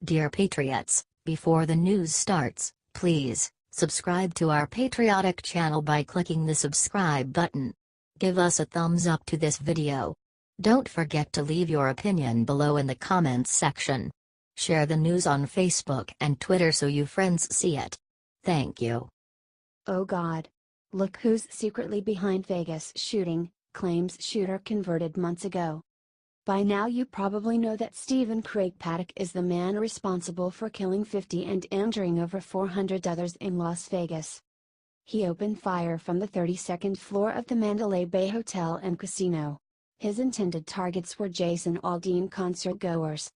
Dear Patriots, before the news starts, please subscribe to our patriotic channel by clicking the subscribe button. Give us a thumbs up to this video. Don't forget to leave your opinion below in the comments section. Share the news on Facebook and Twitter so you friends see it. Thank you. Oh God. Look who's secretly behind Vegas shooting, claims shooter converted months ago. By now you probably know that Stephen Craig Paddock is the man responsible for killing 50 and injuring over 400 others in Las Vegas. He opened fire from the 32nd floor of the Mandalay Bay Hotel and Casino. His intended targets were Jason Aldean concertgoers.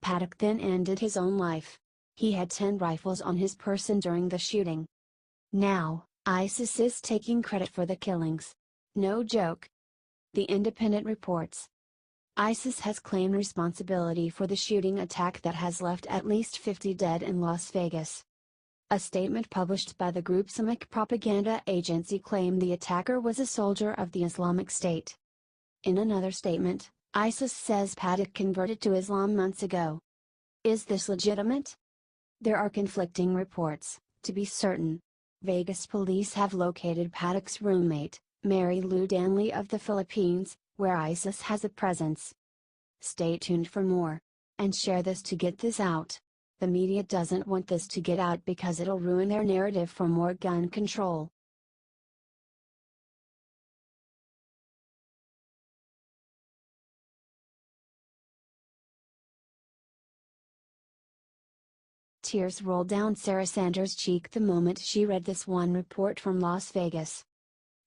Paddock then ended his own life. He had 10 rifles on his person during the shooting. Now, ISIS is taking credit for the killings. No joke. The Independent reports. ISIS has claimed responsibility for the shooting attack that has left at least 50 dead in Las Vegas. A statement published by the group's Amaq propaganda agency claimed the attacker was a soldier of the Islamic State. In another statement, ISIS says Paddock converted to Islam months ago. Is this legitimate? There are conflicting reports, to be certain. Vegas police have located Paddock's roommate, Mary Lou Danley of the Philippines, where ISIS has a presence. Stay tuned for more. And share this to get this out. The media doesn't want this to get out because it'll ruin their narrative for more gun control. Tears rolled down Sarah Sanders' cheek the moment she read this one report from Las Vegas.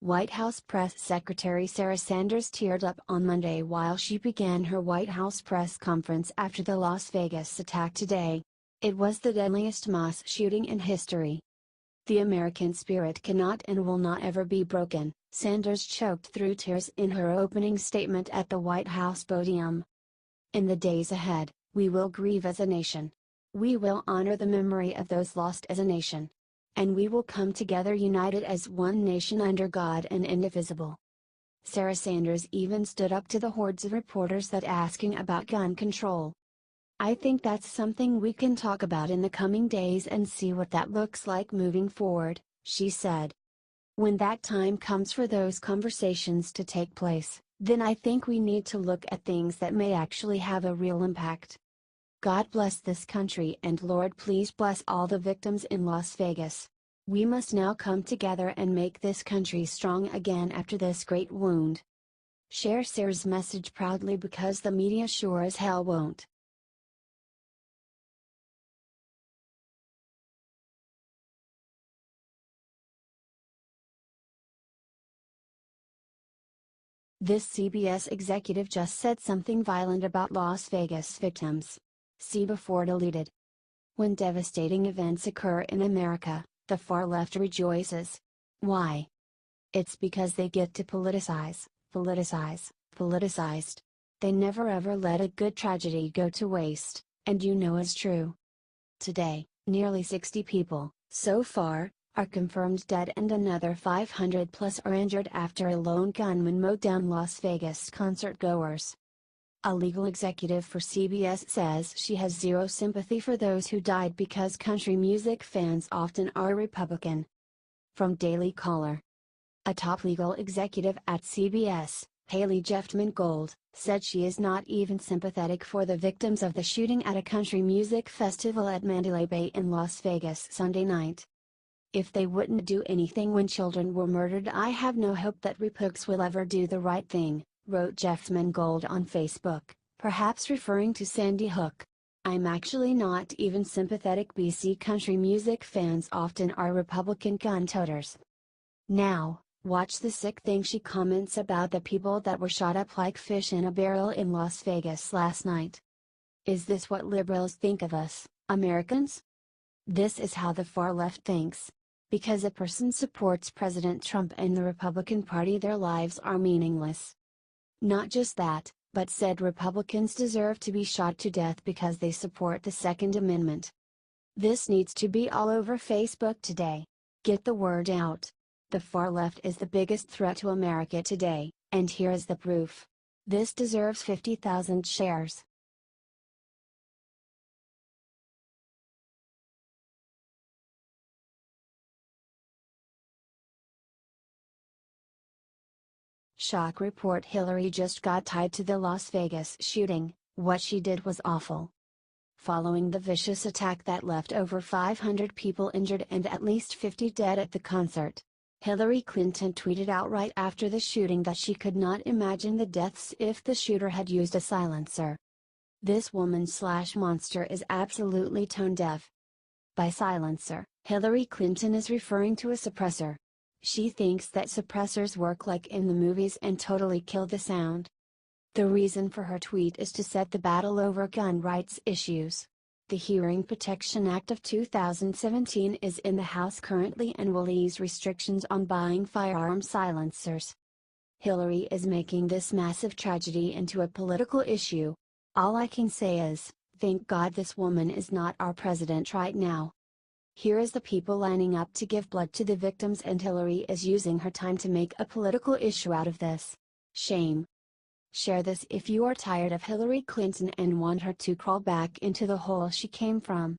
White House Press Secretary Sarah Sanders teared up on Monday while she began her White House press conference after the Las Vegas attack today. It was the deadliest mass shooting in history. The American spirit cannot and will not ever be broken, Sanders choked through tears in her opening statement at the White House podium. In the days ahead, we will grieve as a nation. We will honor the memory of those lost as a nation. And we will come together united as one nation under God and indivisible. Sarah Sanders even stood up to the hordes of reporters that asking about gun control. I think that's something we can talk about in the coming days and see what that looks like moving forward, she said. When that time comes for those conversations to take place, then I think we need to look at things that may actually have a real impact. God bless this country and Lord please bless all the victims in Las Vegas. We must now come together and make this country strong again after this great wound. Share Sarah's message proudly because the media sure as hell won't. This CBS executive just said something violent about Las Vegas victims. See before deleted. When devastating events occur in America, the far left rejoices. Why? It's because they get to politicized. They never ever let a good tragedy go to waste, and you know it's true. Today, nearly 60 people, so far, are confirmed dead and another 500 plus are injured after a lone gunman mowed down Las Vegas concertgoers. A legal executive for CBS says she has zero sympathy for those who died because country music fans often are Republican. From Daily Caller. A top legal executive at CBS, Haley Jeffman Gold, said she is not even sympathetic for the victims of the shooting at a country music festival at Mandalay Bay in Las Vegas Sunday night. If they wouldn't do anything when children were murdered, I have no hope that Republicans will ever do the right thing, wrote Jeffman Gold on Facebook, perhaps referring to Sandy Hook. I'm actually not even sympathetic. BC country music fans often are Republican gun toters. Now, watch the sick thing she comments about the people that were shot up like fish in a barrel in Las Vegas last night. Is this what liberals think of us, Americans? This is how the far left thinks. Because a person supports President Trump and the Republican Party, their lives are meaningless. Not just that, but said Republicans deserve to be shot to death because they support the Second Amendment. This needs to be all over Facebook today. Get the word out. The far left is the biggest threat to America today, and here is the proof. This deserves 50,000 shares. Shock report: Hillary just got tied to the Las Vegas shooting. What she did was awful. Following the vicious attack that left over 500 people injured and at least 50 dead at the concert, Hillary Clinton tweeted out right after the shooting that she could not imagine the deaths if the shooter had used a silencer. This woman/monster is absolutely tone deaf. By silencer, Hillary Clinton is referring to a suppressor. She thinks that suppressors work like in the movies and totally kill the sound. The reason for her tweet is to set the battle over gun rights issues. The Hearing Protection Act of 2017 is in the House currently and will ease restrictions on buying firearm silencers. Hillary is making this massive tragedy into a political issue. All I can say is, thank God this woman is not our president right now. Here is the people lining up to give blood to the victims, and Hillary is using her time to make a political issue out of this. Shame. Share this if you are tired of Hillary Clinton and want her to crawl back into the hole she came from.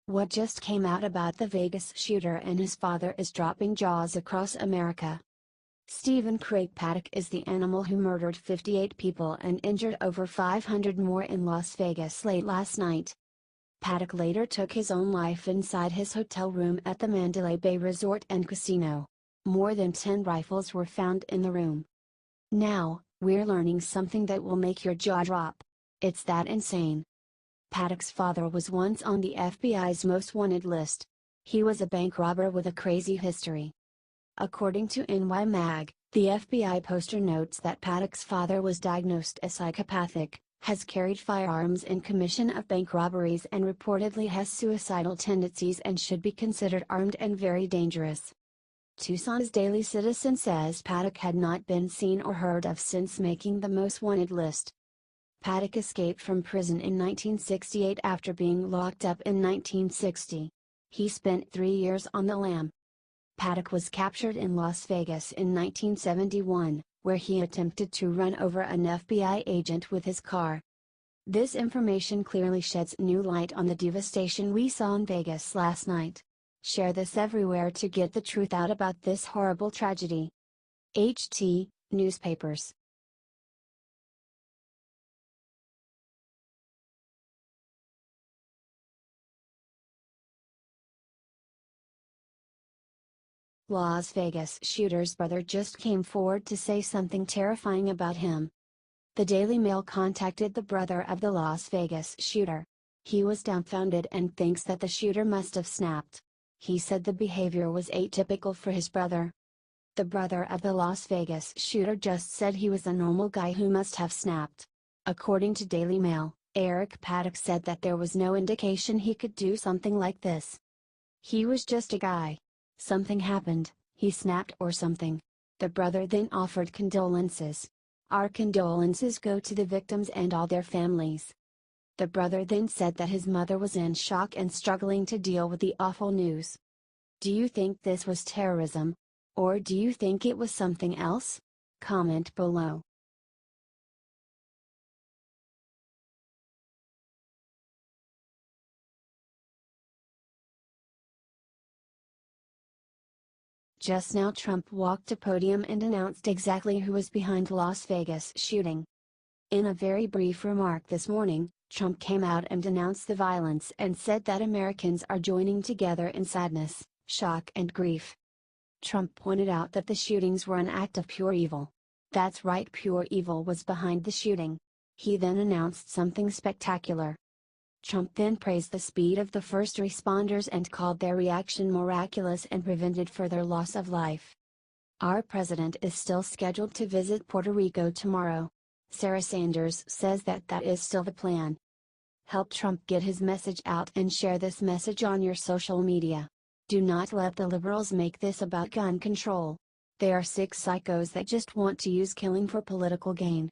What just came out about the Vegas shooter and his father is dropping jaws across America. Stephen Craig Paddock is the animal who murdered 58 people and injured over 500 more in Las Vegas late last night. Paddock later took his own life inside his hotel room at the Mandalay Bay Resort and Casino. More than 10 rifles were found in the room. Now, we're learning something that will make your jaw drop. It's that insane. Paddock's father was once on the FBI's most wanted list. He was a bank robber with a crazy history. According to NY Mag, the FBI poster notes that Paddock's father was diagnosed as psychopathic, has carried firearms in commission of bank robberies and reportedly has suicidal tendencies and should be considered armed and very dangerous. Tucson's Daily Citizen says Paddock had not been seen or heard of since making the most wanted list. Paddock escaped from prison in 1968 after being locked up in 1960. He spent 3 years on the lam. Paddock was captured in Las Vegas in 1971, where he attempted to run over an FBI agent with his car. This information clearly sheds new light on the devastation we saw in Vegas last night. Share this everywhere to get the truth out about this horrible tragedy. HT, Newspapers. Las Vegas shooter's brother just came forward to say something terrifying about him. The Daily Mail contacted the brother of the Las Vegas shooter. He was dumbfounded and thinks that the shooter must have snapped. He said the behavior was atypical for his brother. The brother of the Las Vegas shooter just said he was a normal guy who must have snapped. According to Daily Mail, Eric Paddock said that there was no indication he could do something like this. He was just a guy. Something happened, he snapped or something. The brother then offered condolences. Our condolences go to the victims and all their families. The brother then said that his mother was in shock and struggling to deal with the awful news. Do you think this was terrorism? Or do you think it was something else? Comment below. Just now Trump walked a podium and announced exactly who was behind Las Vegas shooting. In a very brief remark this morning, Trump came out and denounced the violence and said that Americans are joining together in sadness, shock and grief. Trump pointed out that the shootings were an act of pure evil. That's right, pure evil was behind the shooting. He then announced something spectacular. Trump then praised the speed of the first responders and called their reaction miraculous and prevented further loss of life. Our president is still scheduled to visit Puerto Rico tomorrow. Sarah Sanders says that is still the plan. Help Trump get his message out and share this message on your social media. Do not let the liberals make this about gun control. They are sick psychos that just want to use killing for political gain.